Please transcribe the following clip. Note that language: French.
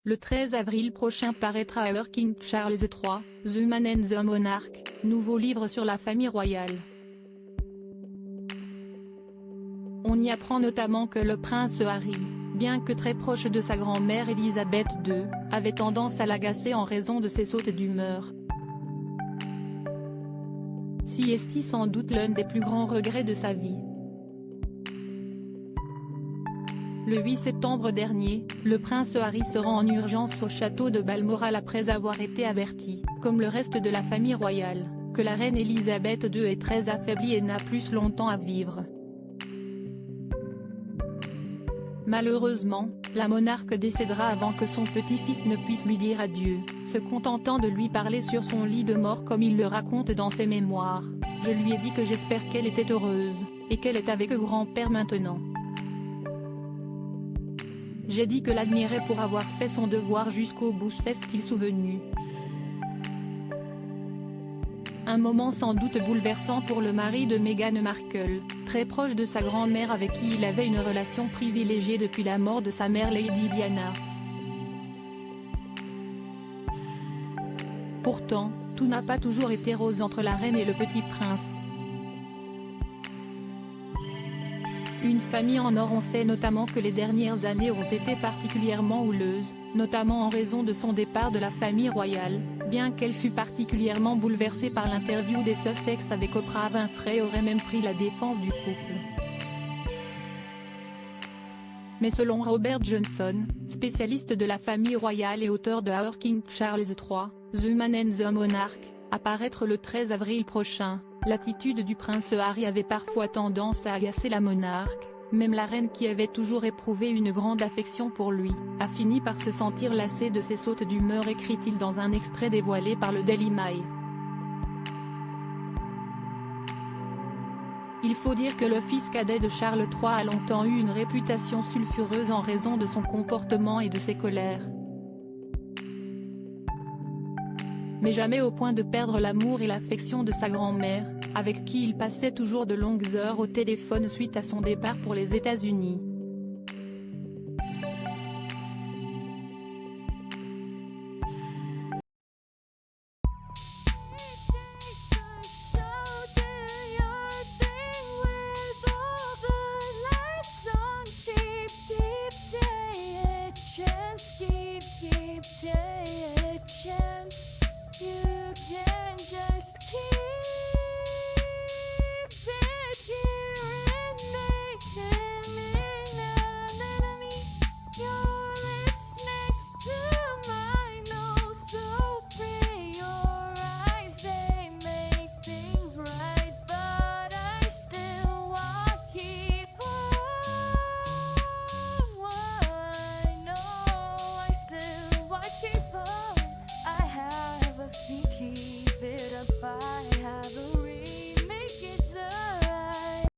Le 13 avril prochain paraîtra Our King Charles III, The Man and the Monarch, nouveau livre sur la famille royale. On y apprend notamment que le prince Harry, bien que très proche de sa grand-mère Élisabeth II, avait tendance à l'agacer en raison de ses sautes d'humeur. Si est sans doute l'un des plus grands regrets de sa vie. Le 8 septembre dernier, le prince Harry se rend en urgence au château de Balmoral après avoir été averti, comme le reste de la famille royale, que la reine Élisabeth II est très affaiblie et n'a plus longtemps à vivre. Malheureusement, la monarque décédera avant que son petit-fils ne puisse lui dire adieu, se contentant de lui parler sur son lit de mort comme il le raconte dans ses mémoires. « Je lui ai dit que j'espère qu'elle était heureuse, et qu'elle est avec grand-père maintenant. J'ai dit que l'admirais pour avoir fait son devoir jusqu'au bout, s'est-il souvenu. » Un moment sans doute bouleversant pour le mari de Meghan Markle, très proche de sa grand-mère avec qui il avait une relation privilégiée depuis la mort de sa mère Lady Diana. Pourtant, tout n'a pas toujours été rose entre la reine et le petit prince. Une famille en or. On sait notamment que les dernières années ont été particulièrement houleuses, notamment en raison de son départ de la famille royale, bien qu'elle fût particulièrement bouleversée par l'interview des Sussex avec Oprah Winfrey aurait même pris la défense du couple. Mais selon Robert Johnson, spécialiste de la famille royale et auteur de Our King Charles III, The Man and the Monarch, à paraître le 13 avril prochain, l'attitude du prince Harry avait parfois tendance à agacer la monarque. Même la reine, qui avait toujours éprouvé une grande affection pour lui, a fini par se sentir lassée de ses sautes d'humeur, écrit-il dans un extrait dévoilé par le Daily Mail. Il faut dire que le fils cadet de Charles III a longtemps eu une réputation sulfureuse en raison de son comportement et de ses colères. Mais jamais au point de perdre l'amour et l'affection de sa grand-mère, avec qui il passait toujours de longues heures au téléphone suite à son départ pour les États-Unis.